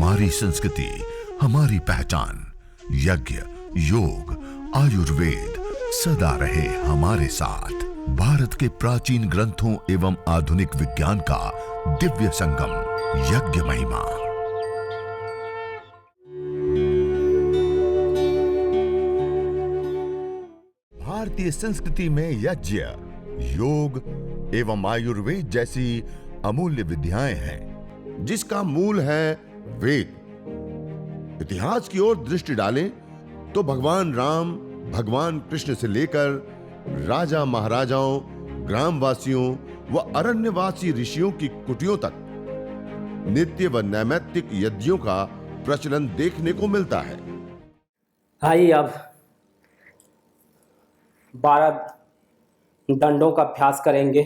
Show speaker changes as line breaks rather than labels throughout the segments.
हमारी संस्कृति, हमारी पहचान। यज्ञ, योग, आयुर्वेद सदा रहे हमारे साथ। भारत के प्राचीन ग्रंथों एवं आधुनिक विज्ञान का दिव्य संगम, यज्ञ महिमा। भारतीय संस्कृति में यज्ञ, योग एवं आयुर्वेद जैसी अमूल्य विद्याएं हैं, जिसका मूल है वेद। इतिहास की ओर दृष्टि डालें तो भगवान राम, भगवान कृष्ण से लेकर राजा महाराजाओं, ग्रामवासियों व अरण्यवासी ऋषियों की कुटियों तक नित्य व नैमित्तिक यज्ञों का प्रचलन देखने को मिलता है।
आइए अब 12 दंडों का अभ्यास करेंगे।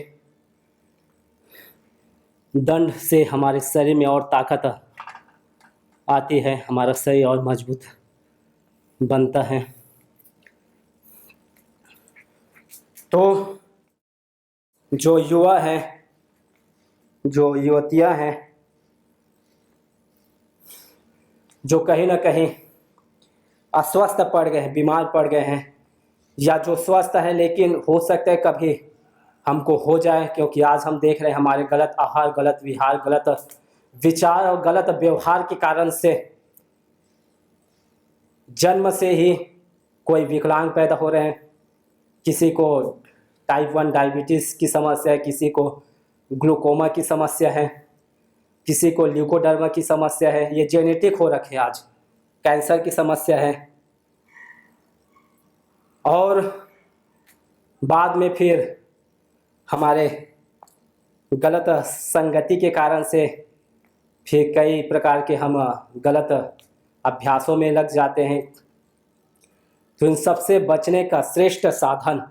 दंड से हमारे शरीर में और ताकत आती है, हमारा शरीर और मजबूत बनता है। तो जो युवा हैं, जो युवतियां हैं, जो कहीं ना कहीं अस्वस्थ पड़ गए हैं, बीमार पड़ गए हैं, या जो स्वस्थ है लेकिन हो सकता है कभी हमको हो जाए, क्योंकि आज हम देख रहे हैं हमारे गलत आहार, गलत विहार, गलत विचार और गलत व्यवहार के कारण से जन्म से ही कोई विकलांग पैदा हो रहे हैं। किसी को टाइप 1 डायबिटीज़ की समस्या है, किसी को ग्लूकोमा की समस्या है, किसी को ल्यूकोडर्मा की समस्या है, ये जेनेटिक हो रखे आज। कैंसर की समस्या है, और बाद में फिर हमारे गलत संगति के कारण से फिर कई प्रकार के हम गलत अभ्यासों में लग जाते हैं। तो इन सबसे बचने का श्रेष्ठ साधन,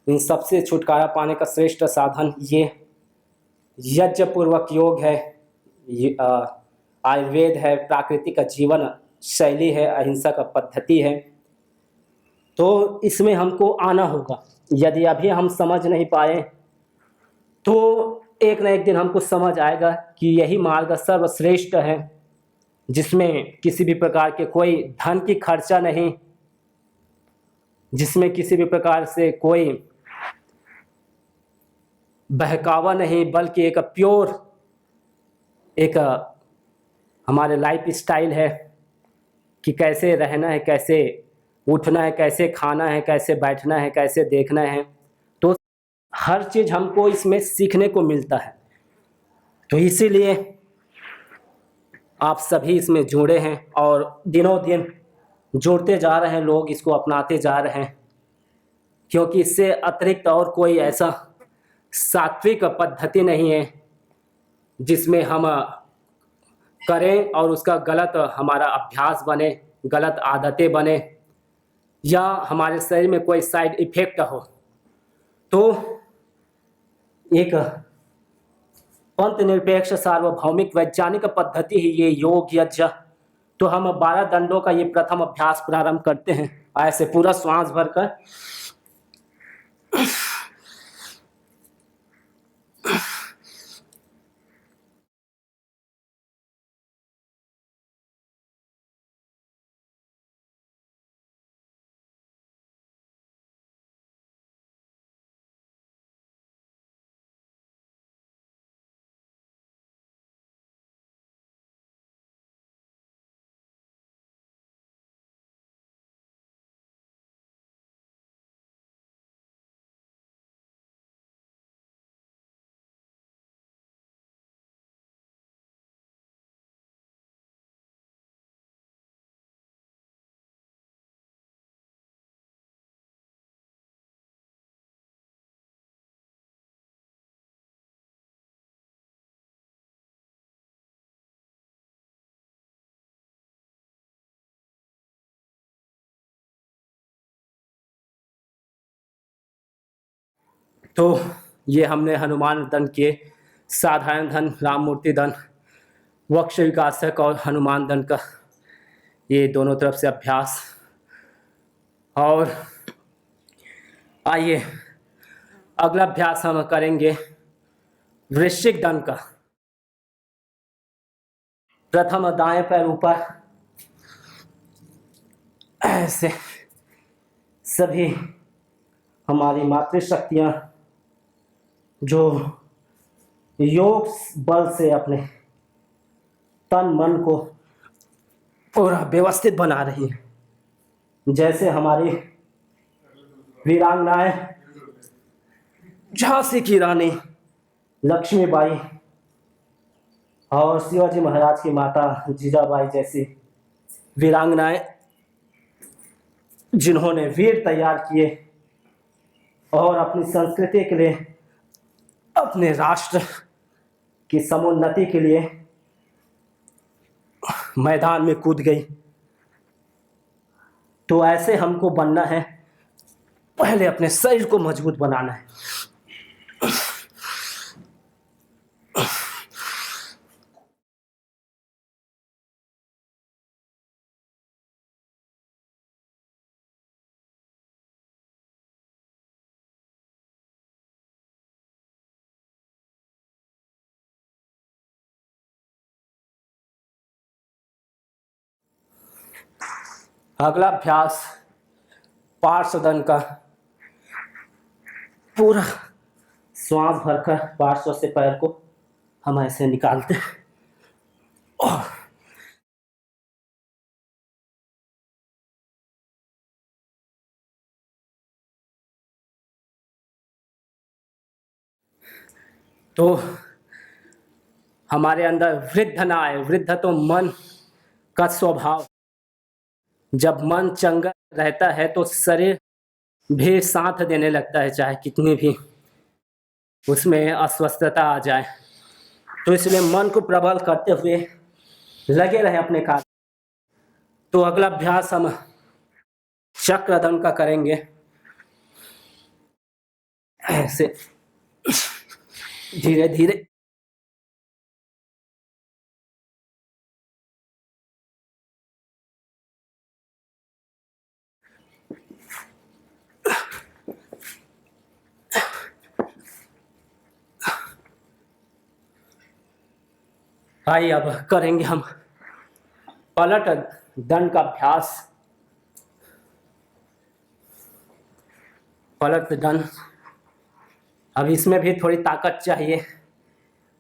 इन सबसे छुटकारा पाने का श्रेष्ठ साधन ये यज्ञ पूर्वक योग है, आयुर्वेद है, प्राकृतिक जीवन शैली है, अहिंसक पद्धति है। तो इसमें हमको आना होगा। यदि अभी हम समझ नहीं पाए तो एक न एक दिन हमको समझ आएगा कि यही मार्ग सर्वश्रेष्ठ है, जिसमें किसी भी प्रकार के कोई धन की खर्चा नहीं, जिसमें किसी भी प्रकार से कोई बहकावा नहीं, बल्कि एक प्योर एक हमारे लाइफ स्टाइल है कि कैसे रहना है, कैसे उठना है, कैसे खाना है, कैसे बैठना है, कैसे देखना है। तो हर चीज़ हमको इसमें सीखने को मिलता है। तो इसीलिए आप सभी इसमें जुड़े हैं और दिनों दिन जुड़ते जा रहे हैं, लोग इसको अपनाते जा रहे हैं, क्योंकि इससे अतिरिक्त और कोई ऐसा सात्विक पद्धति नहीं है जिसमें हम करें और उसका गलत हमारा अभ्यास बने, गलत आदतें बने, या हमारे शरीर में कोई साइड इफेक्ट हो। तो एक पंथ निरपेक्ष सार्वभौमिक वैज्ञानिक पद्धति ही ये योग यज्ञ। तो हम 12 दंडों का ये प्रथम अभ्यास प्रारंभ करते हैं। ऐसे पूरा श्वास भरकर तो ये हमने हनुमान दंड के साधारण दंड, राम मूर्ति दंड, वक्ष विकासक और हनुमान दंड का ये दोनों तरफ से अभ्यास। और आइए अगला अभ्यास हम करेंगे वृश्चिक दंड का। प्रथम दाएं पैर ऊपर, ऐसे सभी हमारी मातृशक्तियां जो योग बल से अपने तन मन को पूरा व्यवस्थित बना रही है। जैसे हमारी वीरांगनाएं झांसी की रानी लक्ष्मीबाई और शिवाजी महाराज की माता जीजाबाई जैसी वीरांगनाएं जिन्होंने वीर तैयार किए और अपनी संस्कृति के लिए, अपने राष्ट्र की समुन्नति के लिए मैदान में कूद गई। तो ऐसे हमको बनना है, पहले अपने शरीर को मजबूत बनाना है। अगला अभ्यास पार्श्वदंड का। पूरा श्वास भरकर पार्श्व से पैर को हम ऐसे निकालते हैं और तो हमारे अंदर वृद्ध ना आए। वृद्ध तो मन का स्वभाव। जब मन चंगा रहता है तो शरीर भी साथ देने लगता है, चाहे कितनी भी उसमें अस्वस्थता आ जाए। तो इसलिए मन को प्रबल करते हुए लगे रहे अपने कार्य। तो अगला अभ्यास हम चक्रदंड का करेंगे। ऐसे धीरे धीरे आइए अब करेंगे हम पलट दंड का अभ्यास। पलट दंड, अब इसमें भी थोड़ी ताकत चाहिए,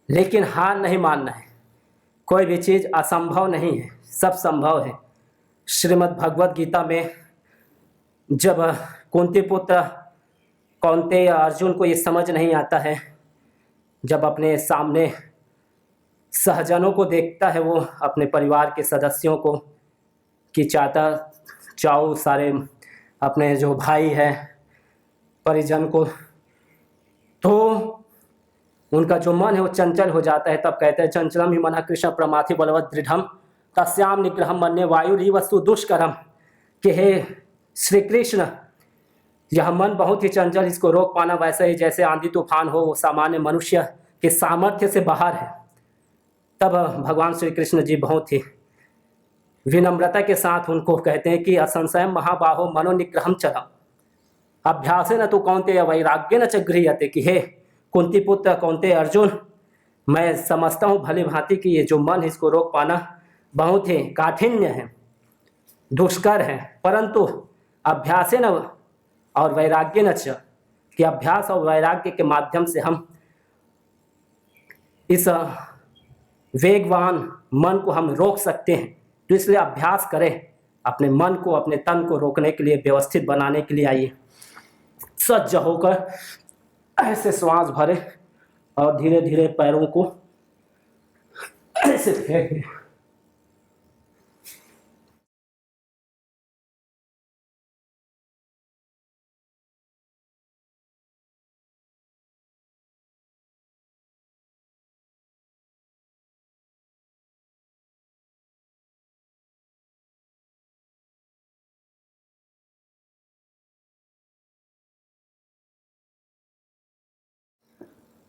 लेकिन हार नहीं मानना है। कोई भी चीज़ असंभव नहीं है, सब संभव है। श्रीमद् भगवत गीता में जब कुंती पुत्र कौन्तेय अर्जुन को ये समझ नहीं आता है, जब अपने सामने सहजनों को देखता है, वो अपने परिवार के सदस्यों को, कि चाहू सारे अपने जो भाई है परिजन को, तो उनका जो मन है वो चंचल हो जाता है। तब कहते हैं चंचलम ही मना कृष्ण प्रमाथि बलवत दृढ़म तस्याम निग्रहम मन्ये वायु वस्तु दुष्करम। कि हे श्री कृष्ण, यह मन बहुत ही चंचल, इसको रोक पाना वैसा ही जैसे आंधी तूफान हो, वो सामान्य मनुष्य के सामर्थ्य से बाहर है। तब भगवान श्री कृष्ण जी बहुत ही विनम्रता के साथ उनको कहते हैं कि असंशयम महाबाहो मनोनिग्रहम चलम अभ्यास न तो कौन्तेय वैराग्य न च गृह्यते। कि हे कुंती पुत्र कौन्तेय अर्जुन, मैं समझता हूँ भली भांति कि ये जो मन है इसको रोक पाना बहुत ही काठिन्य है, दुष्कर है, परंतु अभ्यास न और वैराग्य न च, कि अभ्यास और वैराग्य के माध्यम से हम इस वेगवान मन को हम रोक सकते हैं। तो इसलिए अभ्यास करें, अपने मन को, अपने तन को रोकने के लिए, व्यवस्थित बनाने के लिए। आइए सज्ज होकर ऐसे श्वास भरे और धीरे धीरे पैरों को ऐसे फेंक दें।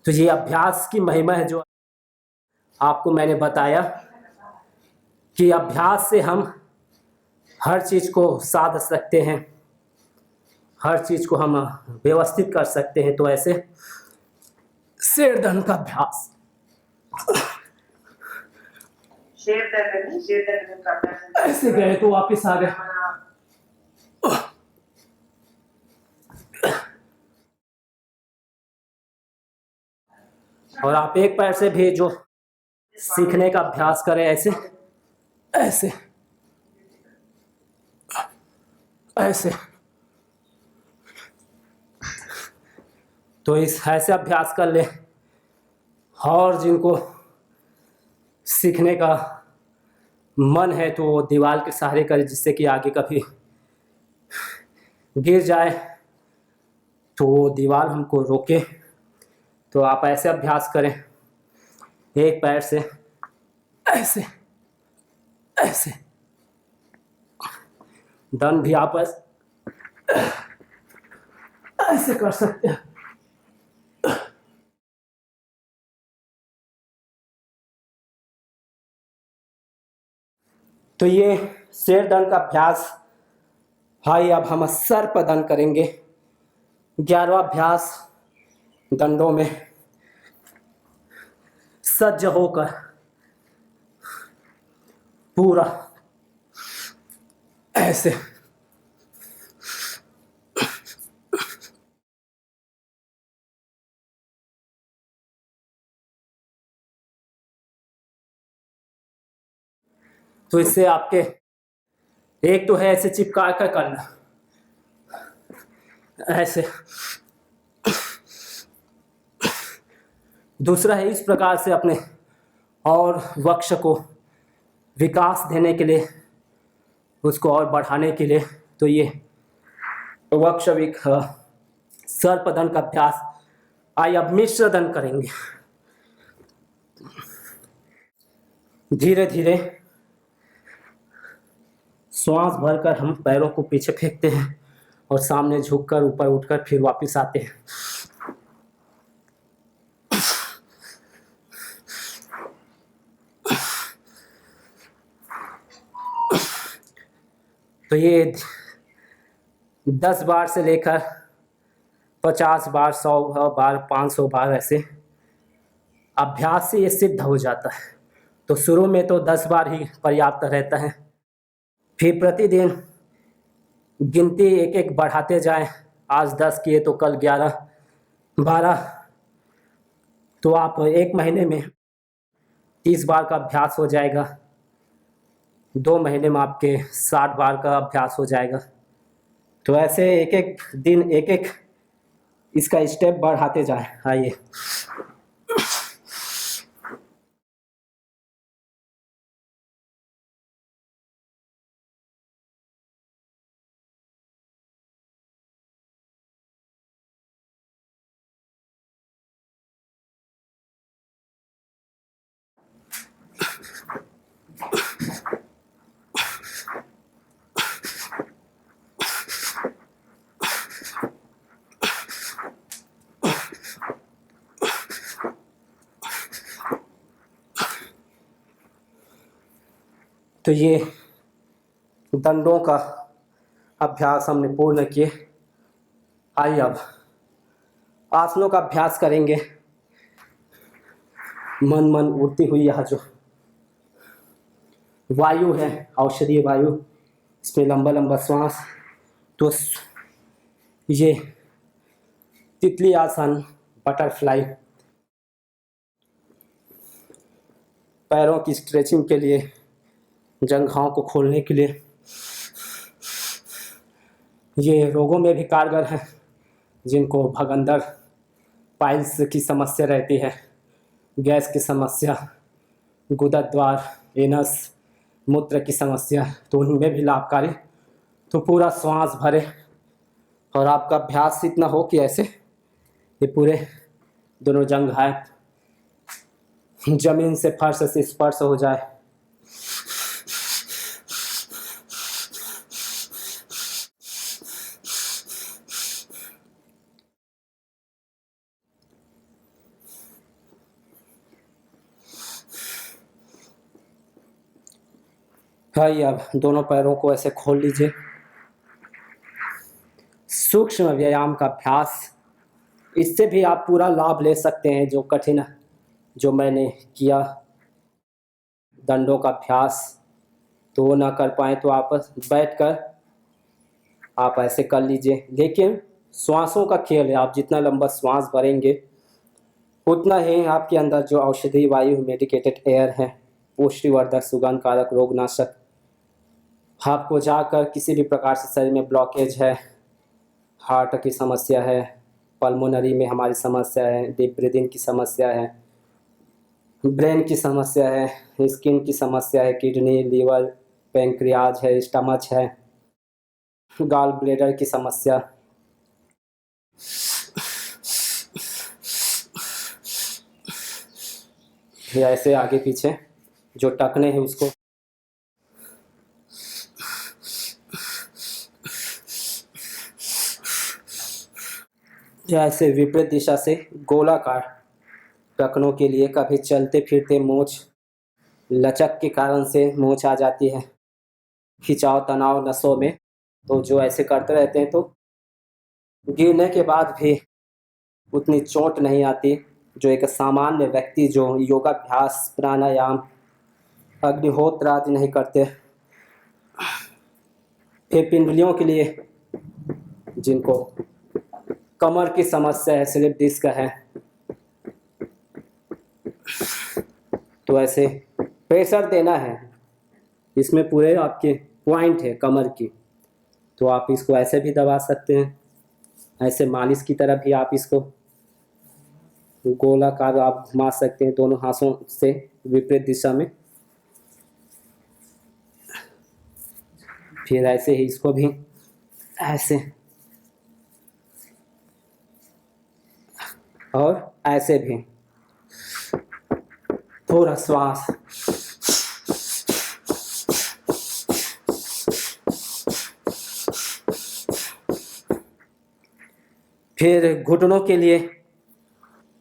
तो ये अभ्यास की महिमा है जो आपको मैंने बताया, कि अभ्यास से हम हर चीज़ को साध सकते हैं, हर चीज़ को हम व्यवस्थित कर सकते हैं। तो ऐसे शेरदंड का अभ्यास। ऐसे गए तो वापस आ गए। और आप एक पैर से भी जो सीखने का अभ्यास करें, ऐसे ऐसे ऐसे। तो इस ऐसे अभ्यास कर ले। और जिनको सीखने का मन है तो वो दीवार के सहारे करे, जिससे कि आगे कभी गिर जाए तो वो दीवार हमको रोके। तो आप ऐसे अभ्यास करें, एक पैर से ऐसे ऐसे। दंड भी आप ऐसे कर सकते हैं। तो ये शेर दंड का अभ्यास। हाई, अब हम सर्प दंड करेंगे। 11वां अभ्यास दंडों में सज्ज होकर पूरा ऐसे। तो इससे आपके एक तो है ऐसे चिपका कर करना, ऐसे। दूसरा है इस प्रकार से अपने और वक्ष को विकास देने के लिए, उसको और बढ़ाने के लिए। तो ये वक्ष सर्पदंड का अभ्यास। आइए अब मिश्र दंड करेंगे। धीरे धीरे श्वास भरकर हम पैरों को पीछे फेंकते हैं और सामने झुककर ऊपर उठकर फिर वापस आते हैं। तो ये 10 बार से लेकर 50 बार, 100 बार, 500 बार ऐसे अभ्यास से ये सिद्ध हो जाता है। तो शुरू में तो 10 बार ही पर्याप्त रहता है, फिर प्रतिदिन गिनती एक एक बढ़ाते जाएं। आज 10 किए तो कल 11, 12। तो आप एक महीने में 30 बार का अभ्यास हो जाएगा। 2 महीने में आपके 60 बार का अभ्यास हो जाएगा। तो ऐसे एक एक दिन एक एक इसका स्टेप बढ़ाते जाएं। आइए। तो ये दंडों का अभ्यास हमने पूर्ण किए। आइए अब आसनों का अभ्यास करेंगे। मन मन उड़ती हुई यह जो वायु है, औषधीय वायु, इसमें लंबा लंबा श्वास। तो ये तितली आसन, बटरफ्लाई, पैरों की स्ट्रेचिंग के लिए, जंघाओं को खोलने के लिए। ये रोगों में भी कारगर है, जिनको भगंदर, पाइल्स की समस्या रहती है, गैस की समस्या, गुदद्वार, एनस, मूत्र की समस्या, तो उनमें भी लाभकारी। तो पूरा श्वास भरे और आपका अभ्यास इतना हो कि ऐसे ये पूरे दोनों जंघाएं जमीन से, फर्श से स्पर्श हो जाए। आइए अब दोनों पैरों को ऐसे खोल लीजिए। सूक्ष्म व्यायाम का अभ्यास, इससे भी आप पूरा लाभ ले सकते हैं। जो कठिन जो मैंने किया दंडों का अभ्यास तो वो ना कर पाए तो आप बैठकर आप ऐसे कर लीजिए। लेकिन श्वासों का खेल है, आप जितना लंबा श्वास भरेंगे उतना ही आपके अंदर जो औषधि वायु मेडिकेटेड एयर है, पुष्टिवर्धक, सुगंध कारक, रोगनाशक, आपको जाकर किसी भी प्रकार से शरीर में ब्लॉकेज है, हार्ट की समस्या है, पल्मोनरी में हमारी समस्या है, डीप ब्रीदिंग की समस्या है, ब्रेन की समस्या है, स्किन की समस्या है, किडनी, लीवर, पैंक्रियाज है, स्टमच है, गॉल ब्लैडर की समस्या, या ऐसे आगे पीछे जो टखने हैं उसको या ऐसे विपरीत दिशा से गोलाकार टखनों के लिए कभी चलते फिरते मोच लचक के कारण से मोच आ जाती है, खिंचाव तनाव नसों में, तो जो ऐसे करते रहते हैं तो गिरने के बाद भी उतनी चोट नहीं आती जो एक सामान्य व्यक्ति जो योगाभ्यास, प्राणायाम, अग्निहोत्र आदि नहीं करते। फिर पिंडलियों के लिए जिनको कमर की समस्या है, स्लिप डिस्क है, तो ऐसे प्रेशर देना है, इसमें पूरे आपके पॉइंट है कमर की, तो आप इसको ऐसे भी दबा सकते हैं, ऐसे मालिश की तरह भी आप इसको गोलाकार आप घुमा सकते हैं दोनों हाथों से विपरीत दिशा में। फिर ऐसे ही इसको भी ऐसे और ऐसे भी थोड़ा श्वास फिर घुटनों के लिए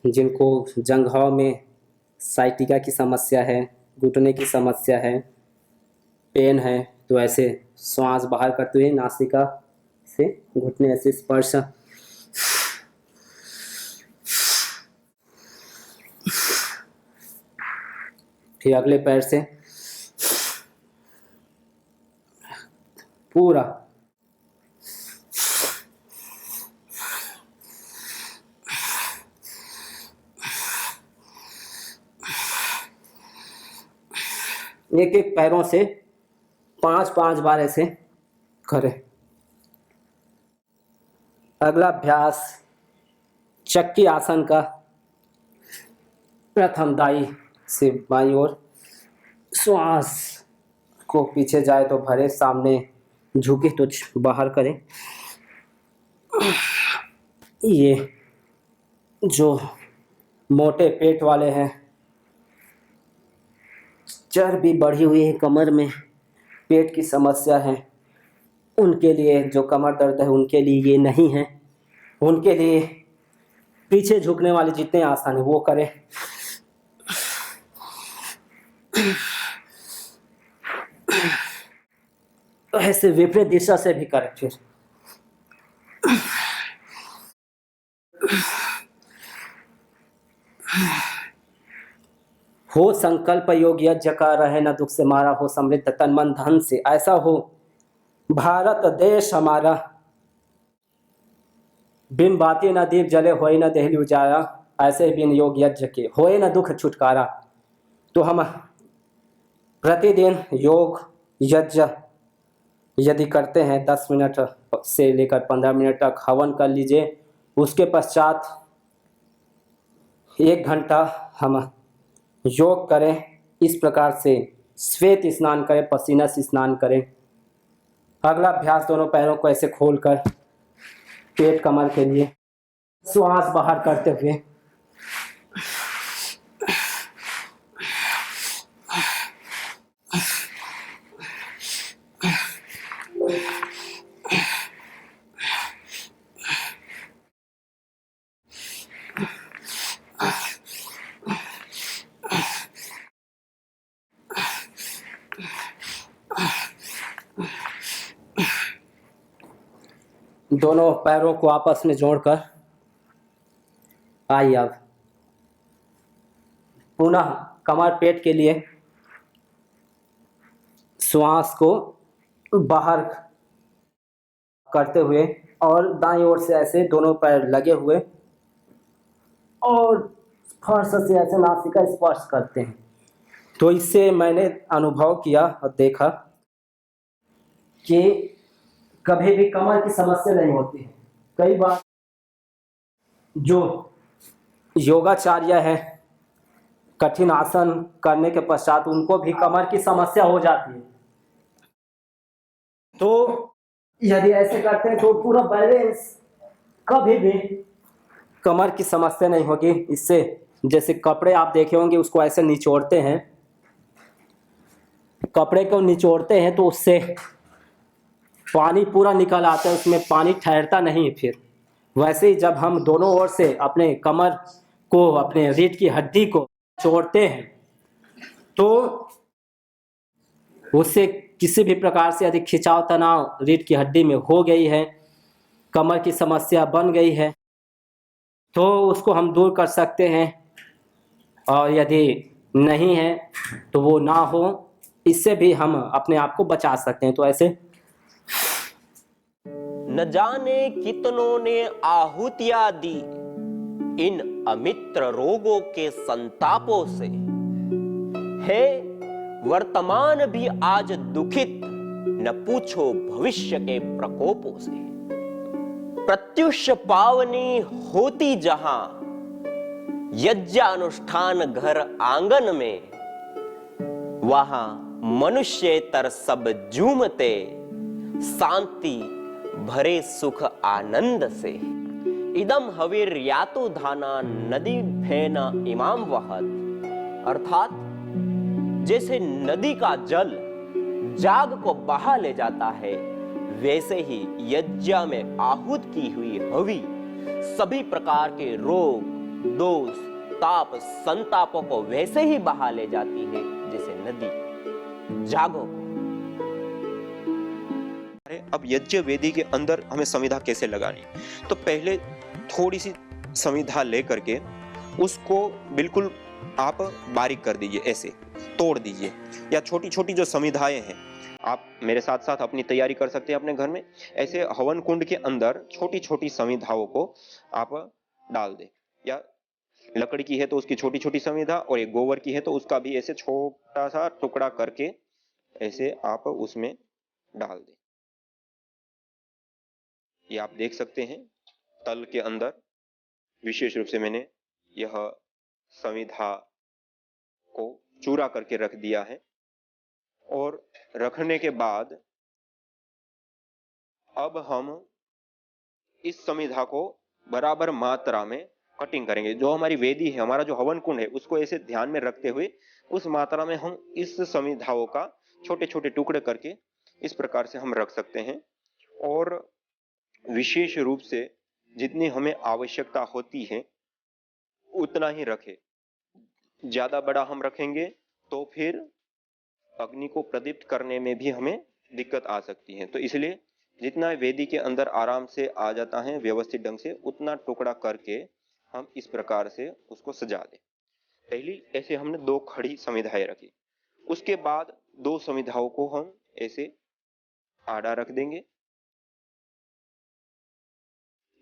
जिनको जंघाव में साइटिका की समस्या है, घुटने की समस्या है, पेन है, तो ऐसे श्वास बाहर करते हुए नासिका से घुटने ऐसे स्पर्श, फिर अगले पैर से पूरा एक एक पैरों से 5-5 बार ऐसे करें। अगला अभ्यास चक्की आसन का। प्रथम दाई से बाईं ओर श्वास को पीछे जाए तो भरे, सामने झुके तो बाहर करें। ये जो मोटे पेट वाले हैं, चर्बी बढ़ी हुई है कमर में, पेट की समस्या है, उनके लिए, जो कमर दर्द है उनके लिए ये नहीं है, उनके लिए पीछे झुकने वाले जितने आसान है वो करें। ऐसे विपरीत दिशा से भी करें। फिर हो संकल्प योग यज्ञ का, रहे न दुख से मारा, हो समृद्ध तन मन धन से, ऐसा हो भारत देश हमारा, बिन बाती न दीप जले, होए न देहली उजारा, ऐसे बिन योग यज्ञ के होए न दुख छुटकारा। तो हम प्रतिदिन योग यज्ञ यदि करते हैं 10 मिनट से लेकर 15 मिनट तक हवन कर लीजिए। उसके पश्चात 1 घंटा हम योग करें। इस प्रकार से श्वेत स्नान करें, पसीना से स्नान करें। अगला अभ्यास दोनों पैरों को ऐसे खोलकर पेट कमर के लिए श्वास बाहर करते हुए दोनों पैरों को आपस में जोड़कर आइए अब पुनः कमर पेट के लिए श्वास को बाहर करते हुए और दाईं ओर से ऐसे दोनों पैर लगे हुए और फर्श से ऐसे नासिका स्पर्श करते हैं। तो इससे मैंने अनुभव किया और देखा कि कभी भी कमर की समस्या नहीं होती है। कई बार जो योगाचार्य है, कठिन आसन करने के पश्चात उनको भी कमर की समस्या हो जाती है। तो यदि ऐसे करते हैं तो पूरा बैलेंस, कभी भी कमर की समस्या नहीं होगी। इससे जैसे कपड़े आप देखे होंगे उसको ऐसे निचोड़ते हैं, कपड़े को निचोड़ते हैं तो उससे पानी पूरा निकल आता है, उसमें पानी ठहरता नहीं। फिर वैसे ही जब हम दोनों ओर से अपने कमर को, अपने रीढ़ की हड्डी को छोड़ते हैं तो उससे किसी भी प्रकार से यदि खिंचाव तनाव रीढ़ की हड्डी में हो गई है, कमर की समस्या बन गई है, तो उसको हम दूर कर सकते हैं। और यदि नहीं है तो वो ना हो, इससे भी हम अपने आप को बचा सकते हैं। तो ऐसे
न जाने कितनों ने आहुतियां दी इन अमित्र रोगों के संतापों से, है वर्तमान भी आज दुखित, न पूछो भविष्य के प्रकोपों से। प्रत्युष पावनी होती जहां यज्ञानुष्ठान घर आंगन में, वहां मनुष्येतर सब झूमते शांति भरे सुख आनंद से। इदम हवीर यातु धाना नदी भेना इमाम वहत, अर्थात जैसे नदी का जल जाग को बहा ले जाता है, वैसे ही यज्ञ में आहूत की हुई हवि सभी प्रकार के रोग, दोष, ताप, संतापों को वैसे ही बहा ले जाती है जैसे नदी। जागो।
अब यज्ञ वेदी के अंदर हमें संविधा कैसे लगानी, तो पहले थोड़ी सी संविधा लेकर के उसको बिल्कुल आप बारीक कर दीजिए, ऐसे तोड़ दीजिए। या छोटी छोटी जो संविधाएं हैं, आप मेरे साथ साथ अपनी तैयारी कर सकते हैं अपने घर में। ऐसे हवन कुंड के अंदर छोटी छोटी संविधाओं को आप डाल दें, या लकड़ी की है तो उसकी छोटी छोटी संविधा, और एक गोबर की है तो उसका भी ऐसे छोटा सा टुकड़ा करके ऐसे आप उसमें डाल दें। ये आप देख सकते हैं तल के अंदर विशेष रूप से मैंने यह संविधा को चूरा करके रख दिया है। और रखने के बाद अब हम इस संविधा को बराबर मात्रा में कटिंग करेंगे। जो हमारी वेदी है, हमारा जो हवन कुंड है, उसको ऐसे ध्यान में रखते हुए उस मात्रा में हम इस संविधाओं का छोटे छोटे टुकड़े करके इस प्रकार से हम रख सकते हैं। और विशेष रूप से जितनी हमें आवश्यकता होती है उतना ही रखें। ज्यादा बड़ा हम रखेंगे तो फिर अग्नि को प्रदीप्त करने में भी हमें दिक्कत आ सकती है। तो इसलिए जितना वेदी के अंदर आराम से आ जाता है व्यवस्थित ढंग से, उतना टुकड़ा करके हम इस प्रकार से उसको सजा दें। पहली ऐसे हमने 2 खड़ी संविधाएं रखी, उसके बाद 2 संविधाओं को हम ऐसे आड़ा रख देंगे।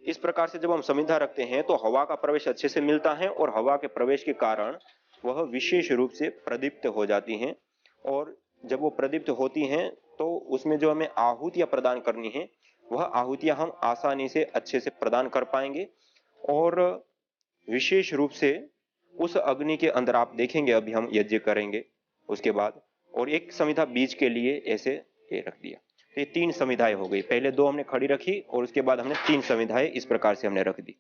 इस प्रकार से जब हम संविधा रखते हैं तो हवा का प्रवेश अच्छे से मिलता है, और हवा के प्रवेश के कारण वह विशेष रूप से प्रदीप्त हो जाती हैं। और जब वो प्रदीप्त होती हैं तो उसमें जो हमें आहुतियां प्रदान करनी है, वह आहुतियां हम आसानी से अच्छे से प्रदान कर पाएंगे। और विशेष रूप से उस अग्नि के अंदर आप देखेंगे, अभी हम यज्ञ करेंगे उसके बाद, और एक संविधा बीज के लिए ऐसे ये रख दिया। तो ये 3 संविधाएं हो गई। पहले 2 हमने खड़ी रखी और उसके बाद हमने 3 संविधाएं इस प्रकार से हमने रख दी।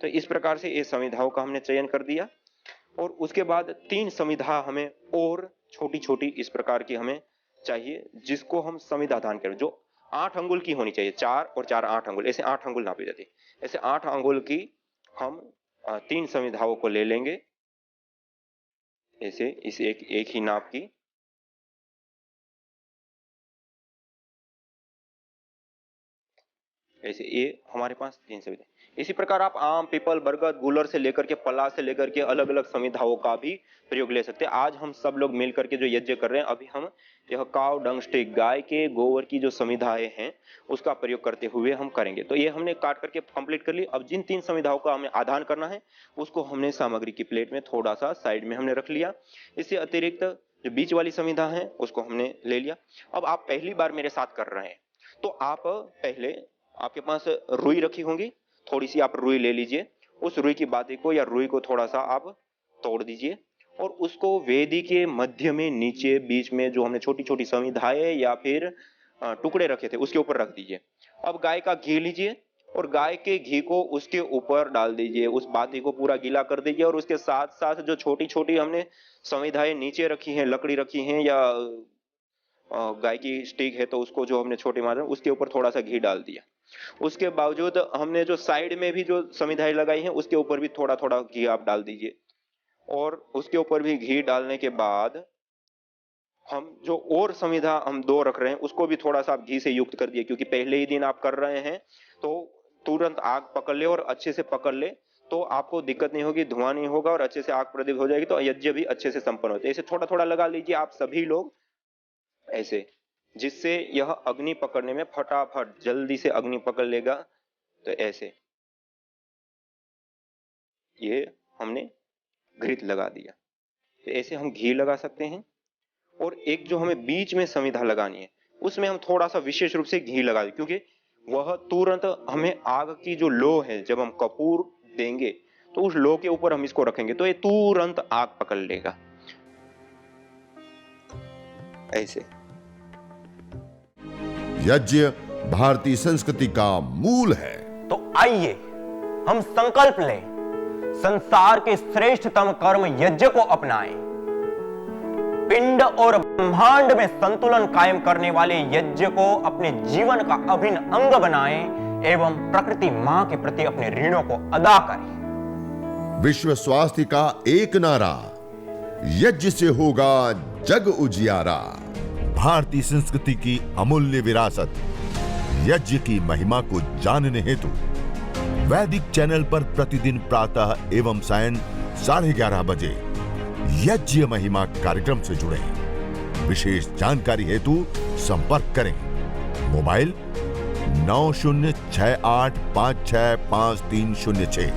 तो इस प्रकार से ये संविधाओं का हमने चयन कर दिया। और उसके बाद 3 संविधा हमें और छोटी छोटी इस प्रकार की हमें चाहिए, जिसको हम संविधा दान करें, जो 8 अंगुल की होनी चाहिए। 4 और 4 8 अंगुल, ऐसे 8 अंगुल नापी जाती है। ऐसे 8 अंगुल की हम 3 संविधाओं को ले लेंगे, ऐसे इस एक ही नाप की। ऐसे ये हमारे पास 3 संविधाएं। इसी प्रकार आप आम, पीपल, बरगद, गूलर से लेकर के पलाश से लेकर के अलग अलग संविधाओं का भी प्रयोग ले सकते हैं। आज हम सब लोग मिल करके जो यज्ञ कर रहे हैं, अभी हम यह काव डंग स्टिक, गाय के गोबर की जो संविधाएं हैं उसका प्रयोग करते हुए हम करेंगे। तो ये हमने काट करके कंप्लीट कर ली। अब जिन 3 संविधाओं का हमें आदान करना है उसको हमने सामग्री की प्लेट में थोड़ा सा साइड में हमने रख लिया। इससे अतिरिक्त जो बीच वाली संविधा है उसको हमने ले लिया। अब आप पहली बार मेरे साथ कर रहे हैं तो आप पहले, आपके पास रुई रखी होंगी, थोड़ी सी आप रुई ले लीजिए। उस रुई की बाती को या रुई को थोड़ा सा आप तोड़ दीजिए और उसको वेदी के मध्य में, नीचे, बीच में जो हमने छोटी छोटी संविधाएं या फिर टुकड़े रखे थे उसके ऊपर रख दीजिए। अब गाय का घी लीजिए और गाय के घी को उसके ऊपर डाल दीजिए, उस बाती को पूरा गीला कर दीजिए और उसके साथ साथ जो छोटी छोटी हमने संविधाएं नीचे रखी हैं, लकड़ी रखी हैं या गाय की स्टिक है तो उसको जो हमने छोटी मात्रा में उसके ऊपर थोड़ा सा घी डाल दिया। उसके बावजूद हमने जो साइड में भी जो संविधाएं लगाई हैं उसके ऊपर भी थोड़ा थोड़ा घी आप डाल दीजिए और उसके ऊपर भी घी डालने के बाद हम जो और संविधा हम 2 रख रहे हैं उसको भी थोड़ा सा आप घी से युक्त कर दिए, क्योंकि पहले ही दिन आप कर रहे हैं तो तुरंत आग पकड़ ले और अच्छे से पकड़ ले तो आपको दिक्कत नहीं होगी, धुआं नहीं होगा और अच्छे से आग प्रदीप्त हो जाएगी, तो यज्ञ भी अच्छे से संपन्न होते हैं। ऐसे थोड़ा थोड़ा लगा लीजिए आप सभी लोग ऐसे, जिससे यह अग्नि पकड़ने में फटाफट जल्दी से अग्नि पकड़ लेगा। तो ऐसे ये हमने घृत लगा दिया। तो ऐसे हम घी लगा सकते हैं। और एक जो हमें बीच में संविधा लगानी है उसमें हम थोड़ा सा विशेष रूप से घी लगा दें, क्योंकि वह तुरंत हमें आग की जो लो है, जब हम कपूर देंगे तो उस लो के ऊपर हम इसको रखेंगे तो ये तुरंत आग पकड़ लेगा। ऐसे
यज्ञ भारतीय संस्कृति का मूल है।
तो आइए हम संकल्प लें, संसार के श्रेष्ठतम कर्म यज्ञ को अपनाएं। पिंड और ब्रह्मांड में संतुलन कायम करने वाले यज्ञ को अपने जीवन का अभिन्न अंग बनाएं एवं प्रकृति मां के प्रति अपने ऋणों को अदा करें।
विश्व स्वास्थ्य का एक नारा, यज्ञ से होगा जग उजियारा। भारतीय संस्कृति की अमूल्य विरासत यज्ञ की महिमा को जानने हेतु वैदिक चैनल पर प्रतिदिन प्रातः एवं सायं 11:30 बजे यज्ञ महिमा कार्यक्रम से जुड़े। विशेष जानकारी हेतु संपर्क करें। मोबाइल 9068565306।